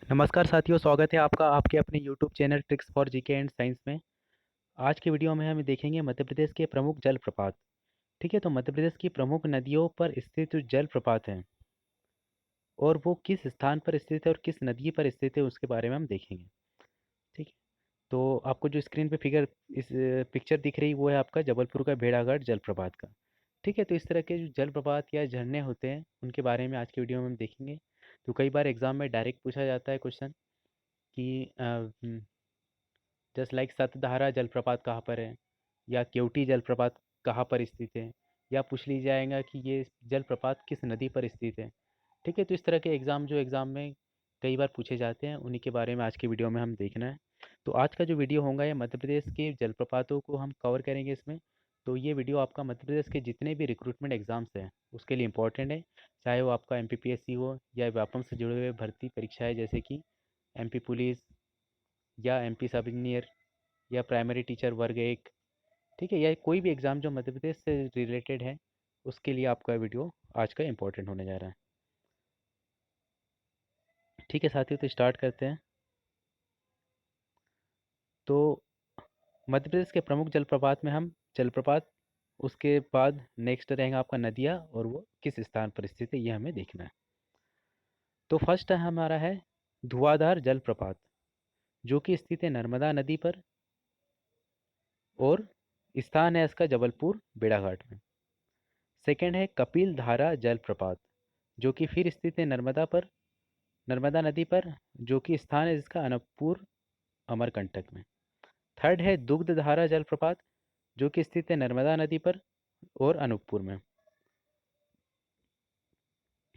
नमस्कार साथियों, स्वागत है आपका आपके अपने YouTube channel tricks for GK and science में। आज की वीडियो में हम देखेंगे मध्य प्रदेश के प्रमुख जलप्रपात। ठीक है, तो मध्य प्रदेश की प्रमुख नदियों पर स्थित जो जलप्रपात हैं और वो किस स्थान पर स्थित है और किस नदी पर स्थित है उसके बारे में हम देखेंगे। ठीक है, तो आपको जो स्क्रीन पे फिगर इस पिक्चर दिख रही वो है आपका जबलपुर का भेड़ाघाट जलप्रपात का। ठीक है, तो इस तरह के जो जलप्रपात या झरने होते हैं उनके बारे में आज की वीडियो में हम देखेंगे। तो कई बार एग्जाम में डायरेक्ट पूछा जाता है क्वेश्चन कि जस्ट लाइक सतधारा जलप्रपात कहाँ पर है या केवटी जलप्रपात कहाँ पर स्थित है, या पूछ ली जाएगा कि ये जलप्रपात किस नदी पर स्थित है। ठीक है, तो इस तरह के एग्ज़ाम में कई बार पूछे जाते हैं, उन्हीं के बारे में आज की वीडियो में हम देखना है। तो आज का जो वीडियो होगा ये मध्य प्रदेश के जलप्रपातों को हम कवर करेंगे इसमें। तो ये वीडियो आपका मध्य प्रदेश के जितने भी रिक्रूटमेंट एग्ज़ाम्स हैं उसके लिए इंपॉर्टेंट है, चाहे वो आपका एमपीपीएससी हो या व्यापम से जुड़े हुए भर्ती परीक्षाएं जैसे कि एमपी पुलिस या एमपी सब इंजीनियर या प्राइमरी टीचर वर्ग एक। ठीक है, या कोई भी एग्ज़ाम जो मध्य प्रदेश से रिलेटेड है उसके लिए आपका वीडियो आज का इम्पोर्टेंट होने जा रहा है। ठीक है साथियों, तो स्टार्ट करते हैं। तो मध्य प्रदेश के प्रमुख जलप्रपात में हम जलप्रपात, उसके बाद नेक्स्ट रहेगा आपका नदियाँ और वो किस स्थान पर स्थित है ये हमें देखना है। तो फर्स्ट है हमारा है धुआंधार जलप्रपात, जो कि स्थित है नर्मदा नदी पर और स्थान है इसका जबलपुर बेड़ाघाट में। सेकंड है कपिल धारा जलप्रपात, जो कि फिर स्थित है नर्मदा नदी पर, जो कि स्थान है जिसका अनूपपुर अमरकंटक में। थर्ड है दुग्धधारा जलप्रपात, जो कि स्थित है नर्मदा नदी पर और अनूपपुर में।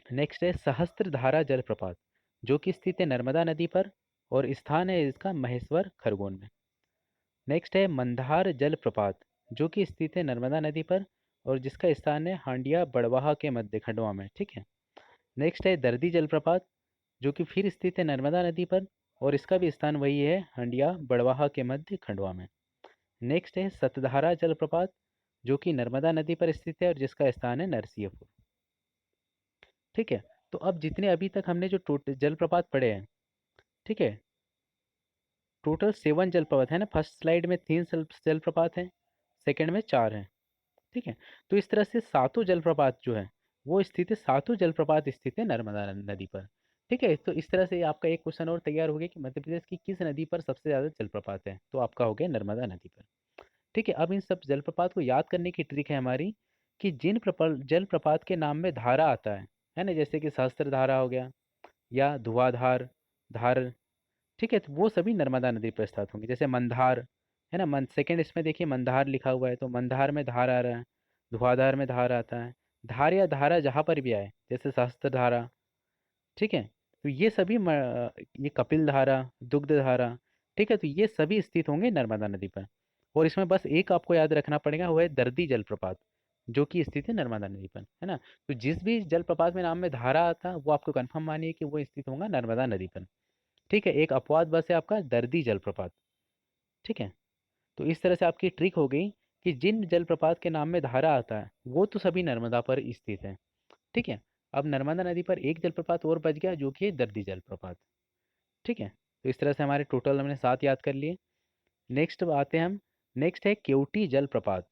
नेक्स्ट है सहस्त्रधारा जलप्रपात, जो कि स्थित है नर्मदा नदी पर और स्थान है इसका महेश्वर खरगोन में। नेक्स्ट है मंदार जलप्रपात, जो कि स्थित है नर्मदा नदी पर और जिसका स्थान है हांडिया बड़वाहा के मध्य खंडवा में। ठीक है। नेक्स्ट है दर्दी जलप्रपात, जो कि फिर स्थित है नर्मदा नदी पर और इसका भी स्थान वही है हंडिया बड़वाहा के मध्य खंडवा में। नेक्स्ट है सतधारा जलप्रपात, जो कि नर्मदा नदी पर स्थित है और जिसका स्थान है नरसिंहपुर। ठीक है, तो अब जितने अभी तक हमने जो टोटल जलप्रपात पढ़े हैं, ठीक है, टोटल 7 जलप्रपात है ना। फर्स्ट स्लाइड में 3 जलप्रपात हैं, सेकंड में 4 हैं। ठीक है, तो इस तरह से सातों जलप्रपात जो है वो स्थित है, सातों जलप्रपात स्थित है नर्मदा नदी पर। ठीक है, तो इस तरह से आपका एक क्वेश्चन और तैयार हो गया कि मध्य प्रदेश की किस नदी पर सबसे ज़्यादा जलप्रपात है, तो आपका हो गया नर्मदा नदी पर। ठीक है, अब इन सब जलप्रपात को याद करने की ट्रिक है हमारी कि जिन जलप्रपात के नाम में धारा आता है ना, जैसे कि सहस्त्र धारा हो गया या धुआंधार धार। ठीक है, तो वो सभी नर्मदा नदी पर स्थित होंगे। जैसे मंदार है ना, मन सेकेंड इसमें देखिए मंदार लिखा हुआ है तो मंदार में धार आ रहा है, धुआंधार में धार आता है। धार या धारा जहाँ पर भी आए जैसे सहस्त्र धारा। ठीक है, तो ये सभी ये कपिल धारा, दुग्ध धारा। ठीक है, तो ये सभी स्थित होंगे नर्मदा नदी पर। और इसमें बस एक आपको याद रखना पड़ेगा, वो है दर्दी जलप्रपात, जो कि स्थित है नर्मदा नदी पर, है ना। तो जिस भी जलप्रपात में नाम में धारा आता वो आपको कंफर्म मानिए कि वो स्थित होगा नर्मदा नदी पर। ठीक है, एक अपवाद बस है आपका दर्दी जलप्रपात। ठीक है, तो इस तरह से आपकी ट्रिक हो गई कि जिन जलप्रपात के नाम में धारा आता है वो तो सभी नर्मदा पर स्थित है। ठीक है, अब नर्मदा नदी पर एक जलप्रपात और बच गया जो कि है दर्दी जलप्रपात। ठीक है, तो इस तरह से हमारे टोटल हमने 7 याद कर लिए। नेक्स्ट आते हैं हम। नेक्स्ट है केवटी जलप्रपात,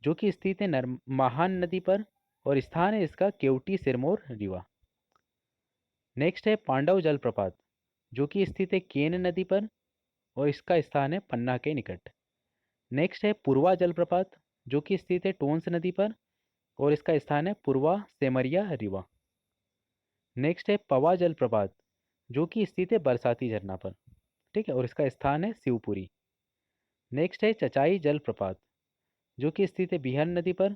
जो कि स्थित है महान नदी पर और स्थान है इसका केवटी सिरमौर रीवा। नेक्स्ट है पांडव जलप्रपात, जो कि स्थित है केन नदी पर और इसका स्थान है पन्ना के निकट। नेक्स्ट है पूर्वा जलप्रपात, जो कि स्थित है टोंस नदी पर और इसका स्थान है पूर्वा सेमरिया रीवा। नेक्स्ट है पवा जलप्रपात, जो कि स्थित है बरसाती झरना पर। ठीक है, और इसका स्थान है शिवपुरी। नेक्स्ट है चचाई जलप्रपात, जो कि स्थित है बिहार नदी पर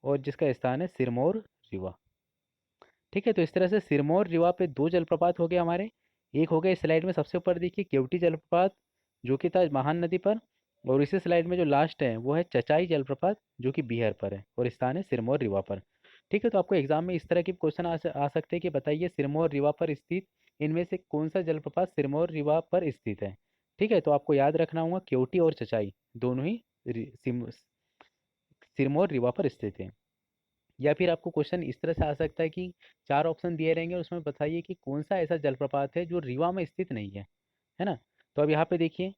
और जिसका स्थान है सिरमौर रीवा। ठीक है, तो इस तरह से सिरमौर रीवा पे 2 जलप्रपात हो गए हमारे। एक हो गया इस स्लाइड में सबसे ऊपर देखिए केवटी जलप्रपात, जो कि था महान नदी पर। और इसी स्लाइड में जो लास्ट है वो है चचाई जलप्रपात, जो कि बिहार पर है और स्थान है सिरमौर रीवा पर। ठीक है, तो आपको एग्जाम में इस तरह के क्वेश्चन आ सकते हैं कि बताइए सिरमौर रीवा पर स्थित इनमें से कौन सा जलप्रपात सिरमौर रीवा पर स्थित है। ठीक है, तो आपको याद रखना होगा केवटी और चचाई दोनों ही सिरमौर रीवा पर स्थित है। या फिर आपको क्वेश्चन इस तरह से आ सकता है कि 4 ऑप्शन दिए रहेंगे और उसमें बताइए कि कौन सा ऐसा जलप्रपात है जो रीवा में स्थित नहीं है ना? तो अब यहाँ पे देखिए,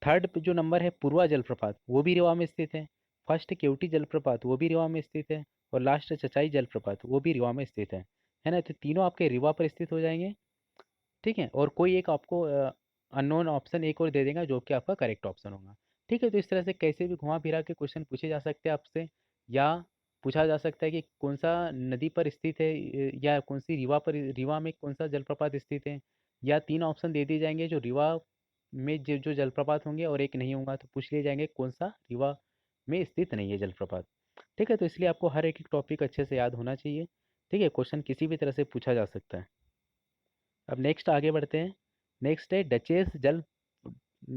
थर्ड जो नंबर है पूर्वा जलप्रपात, वो भी रीवा में स्थित है। फर्स्ट केवटी जलप्रपात, वो भी रीवा में स्थित है। और लास्ट चचाई जलप्रपात, वो भी रीवा में स्थित है ना? तो तीनों आपके रीवा पर स्थित हो जाएंगे। ठीक है, और कोई एक आपको अननोन ऑप्शन एक और दे देगा जो कि आपका करेक्ट ऑप्शन होगा। ठीक है, तो इस तरह से कैसे भी घुमा फिरा के क्वेश्चन पूछे जा सकते हैं आपसे, या पूछा जा सकता है कि कौन सा नदी पर स्थित है, या कौन सी रीवा पर, रीवा में कौन सा जलप्रपात स्थित है। या तीन ऑप्शन दे दिए जाएंगे जो रीवा में जो जो जलप्रपात होंगे, और एक नहीं होगा तो पूछ लिए जाएंगे कौन सा रीवा में स्थित नहीं है जलप्रपात। ठीक है, तो इसलिए आपको हर एक टॉपिक अच्छे से याद होना चाहिए। ठीक है, क्वेश्चन किसी भी तरह से पूछा जा सकता है। अब नेक्स्ट आगे बढ़ते हैं। नेक्स्ट है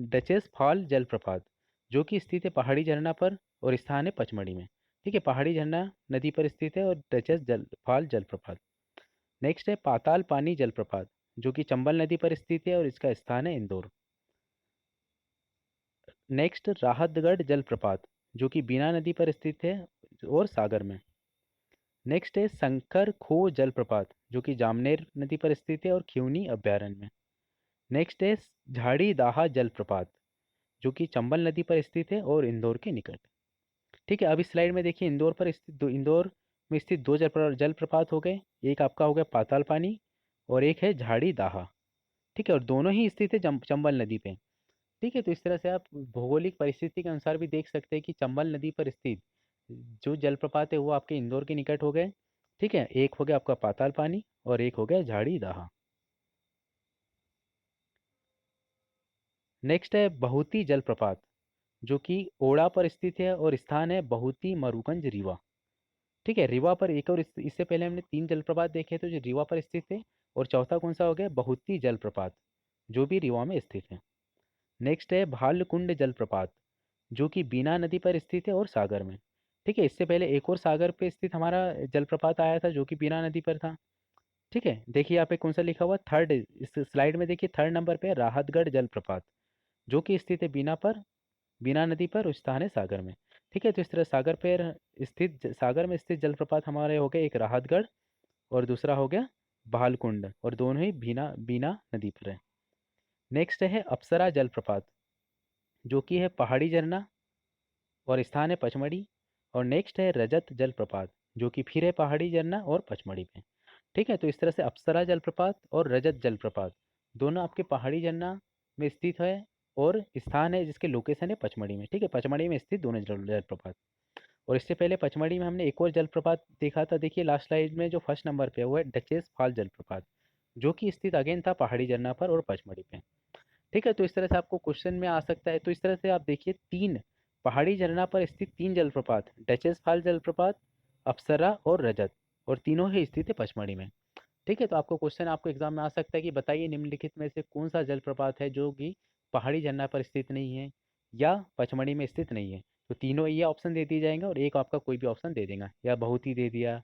डचेस फॉल जलप्रपात, जो कि स्थित है पहाड़ी झरना पर और स्थान है पचमढ़ी में। ठीक है, पहाड़ी झरना नदी पर स्थित है और डचेस फॉल जलप्रपात। नेक्स्ट है पाताल पानी जलप्रपात, जो कि चंबल नदी पर स्थित है और इसका स्थान है इंदौर। नेक्स्ट राहतगढ़ जलप्रपात, जो कि बीना नदी पर स्थित है और सागर में। नेक्स्ट है शंकर खो जलप्रपात, जो कि जामनेर नदी पर स्थित है और खिवनी अभ्यारण्य में। नेक्स्ट है झाड़ी दाहा जलप्रपात, जो कि चंबल नदी पर स्थित है और इंदौर के निकट। ठीक है, अब इस स्लाइड में देखिए इंदौर पर स्थित इंदौर में स्थित दो जलप्रपात हो गए। एक आपका हो गया पाताल पानी और एक है झाड़ी दाहा। ठीक है, और दोनों ही स्थित है चंबल नदी पे। ठीक है, तो इस तरह से आप भौगोलिक परिस्थिति के अनुसार भी देख सकते हैं कि चंबल नदी पर स्थित जो जलप्रपात है वो आपके इंदौर के निकट हो गए। ठीक है, एक हो गया आपका पाताल पानी और एक हो गया झाड़ी दाहा। नेक्स्ट है बहुती जलप्रपात, जो कि ओड़ा पर स्थित है और स्थान है बहुती मरूगंज रीवा। ठीक है, रीवा पर एक और इससे पहले हमने तीन जलप्रपात देखे थे जो रीवा पर स्थित है, और चौथा कौन सा हो गया बहुती जलप्रपात, जो भी रीवा में स्थित है। नेक्स्ट है भालकुंड जलप्रपात, जो कि बीना नदी पर स्थित है और सागर में। ठीक है, इससे पहले एक और सागर पे स्थित हमारा जलप्रपात आया था जो कि बीना नदी पर था। ठीक है, देखिए यहाँ पे कौन सा लिखा हुआ थर्ड, इस स्लाइड में देखिए थर्ड नंबर पे राहतगढ़ जलप्रपात, जो कि स्थित है बीना नदी पर और स्थान है सागर में। ठीक है, तो इस तरह सागर में स्थित जलप्रपात हमारे हो गए, एक राहतगढ़ और दूसरा हो गया भालकुंड, और दोनों ही बीना बीना नदी पर है। नेक्स्ट है अप्सरा जलप्रपात, जो कि है पहाड़ी झरना और स्थान है पचमढ़ी। और नेक्स्ट है रजत जलप्रपात, जो कि फिर है पहाड़ी झरना और पचमढ़ी में। ठीक है, तो इस तरह से अप्सरा जलप्रपात और रजत जलप्रपात दोनों आपके पहाड़ी झरना में स्थित है, और स्थान है जिसके लोकेशन है पचमढ़ी में। ठीक है, पचमढ़ी में स्थित दोनों जलप्रपात। और इससे पहले पचमढ़ी में हमने एक और जलप्रपात देखा था, देखिए लास्ट स्लाइड में जो फर्स्ट नंबर पे है वो है डचेस फॉल जलप्रपात, जो कि स्थित अगेन था पहाड़ी झरना पर और पचमढ़ी पे। ठीक है, तो इस तरह से आपको क्वेश्चन में आ सकता है। तो इस तरह से आप देखिए तीन पहाड़ी झरना पर स्थित तीन जलप्रपात, डचेस फॉल जलप्रपात, अप्सरा और रजत, और तीनों ही स्थित है पचमढ़ी में। ठीक है, तो आपको क्वेश्चन आपको एग्जाम में आ सकता है कि बताइए निम्नलिखित में से कौन सा जलप्रपात है जो कि पहाड़ी झरना पर स्थित नहीं है या पचमढ़ी में स्थित नहीं है। तो तीनों ये ऑप्शन दे दिए जाएंगे और एक आपका कोई भी ऑप्शन दे देगा, या बहुत ही दे दिया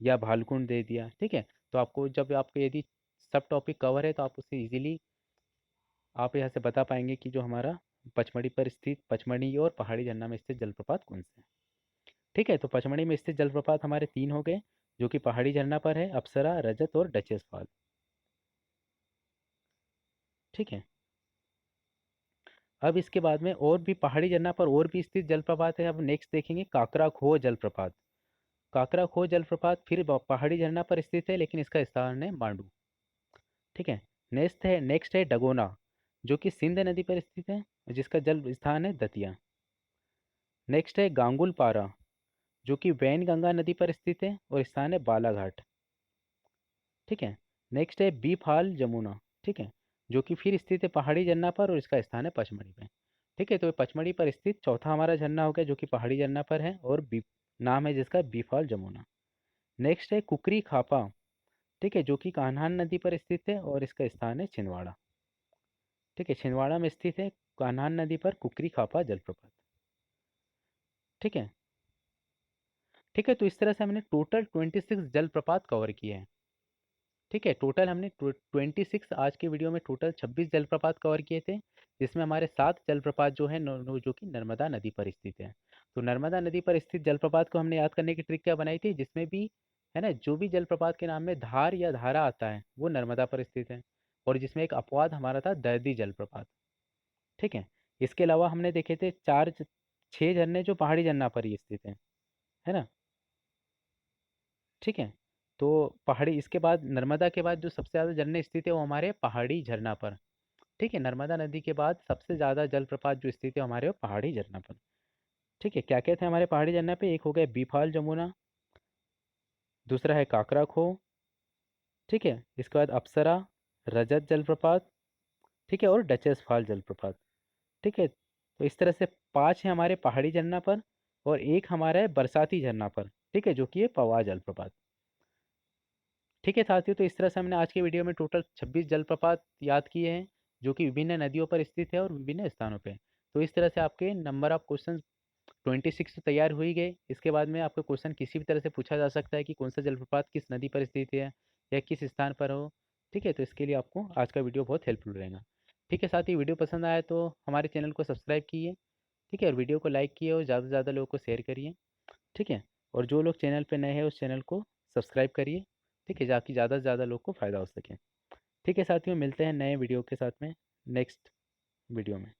या भालकुंड दे दिया। ठीक है, तो आपको जब आपको यदि सब टॉपिक कवर है तो आप उससे इजीली आप यहाँ से बता पाएंगे कि जो हमारा पचमढ़ी पर स्थित, पचमढ़ी और पहाड़ी झरना में स्थित जलप्रपात कौन से हैं। ठीक है, तो पचमढ़ी में स्थित जलप्रपात हमारे तीन हो गए, जो कि पहाड़ी झरना पर है, अप्सरा, रजत और डचेस फॉल। ठीक है, अब इसके बाद में और भी पहाड़ी झरना पर और भी स्थित जलप्रपात है। अब नेक्स्ट देखेंगे काकरा खो जलप्रपात। काकरा खो जलप्रपात फिर पहाड़ी झरना पर स्थित है, लेकिन इसका स्थान है मांडू। ठीक है, नेक्स्ट है डगोना, जो कि सिंध नदी पर स्थित है, जिसका जल स्थान है दतिया। नेक्स्ट है गांगुल पारा, जो कि वैन गंगा नदी पर स्थित है और स्थान है बालाघाट। ठीक है, नेक्स्ट है बीफाल जमुना। ठीक है, जो कि फिर स्थित है पहाड़ी झरना पर और इसका स्थान है पचमढ़ी में। ठीक है, तो ये पचमढ़ी पर स्थित चौथा हमारा झरना हो गया जो कि पहाड़ी झरना पर है, और नाम है जिसका बीफाल जमुना। नेक्स्ट है कुकरी खापा। ठीक है, जो कि कान्हान नदी पर स्थित है और इसका स्थान है छिंदवाड़ा। ठीक है, छिंदवाड़ा में स्थित है कान्हान नदी पर कुकरी खापा जलप्रपात। ठीक है। ठीक है, तो इस तरह से हमने टोटल 26 जलप्रपात कवर किए हैं। ठीक है, टोटल हमने 26, आज के वीडियो में टोटल 26 जलप्रपात कवर किए थे, जिसमें हमारे 7 जलप्रपात जो है जो कि नर्मदा नदी पर स्थित है। तो नर्मदा नदी पर स्थित जलप्रपात को हमने याद करने की ट्रिक क्या बनाई थी, जिसमें भी है ना, जो भी जलप्रपात के नाम में धार या धारा आता है वो नर्मदा पर स्थित है, और जिसमें एक अपवाद हमारा था दर्दी जलप्रपात। ठीक है, इसके अलावा हमने देखे थे 6 झरने जो पहाड़ी झरना पर ही स्थित है ना। ठीक है, तो पहाड़ी, इसके बाद नर्मदा के बाद जो सबसे ज़्यादा झरने स्थित है वो हमारे पहाड़ी झरना पर। ठीक है, नर्मदा नदी के बाद सबसे ज़्यादा जलप्रपात जो स्थित है हमारे वो पहाड़ी झरना पर। ठीक है, क्या क्या थे हमारे पहाड़ी झरना पे, एक हो गया बीफाल जमुना, दूसरा है काकरा खो। ठीक है, इसके बाद अप्सरा, रजत जलप्रपात, ठीक है, और डचेस फाल जलप्रपात। ठीक है, तो इस तरह से 5 है हमारे पहाड़ी झरना पर, और एक हमारा है बरसाती झरना पर, ठीक है, जो कि है पवा जलप्रपात। ठीक है साथियों, तो इस तरह से हमने आज के वीडियो में टोटल 26 जलप्रपात याद किए हैं, जो कि विभिन्न नदियों पर स्थित है और विभिन्न स्थानों पे। तो इस तरह से आपके नंबर ऑफ क्वेश्चन 26 तो तैयार हो ही गए। इसके बाद में आपका क्वेश्चन किसी भी तरह से पूछा जा सकता है कि कौन सा जलप्रपात किस नदी पर स्थित है या किस स्थान पर हो। ठीक है, तो इसके लिए आपको आज का वीडियो बहुत हेल्पफुल रहेगा। ठीक है, साथ ही वीडियो पसंद आया तो हमारे चैनल को सब्सक्राइब कीजिए। ठीक है, और वीडियो को लाइक किए और ज़्यादा से ज़्यादा लोगों को शेयर करिए। ठीक है, और जो लोग चैनल पे नए हैं उस चैनल को सब्सक्राइब करिए। ठीक है, ताकि ज़्यादा से ज़्यादा लोग को फ़ायदा हो सके। ठीक है साथियों, मिलते हैं नए वीडियो के साथ में नेक्स्ट वीडियो में।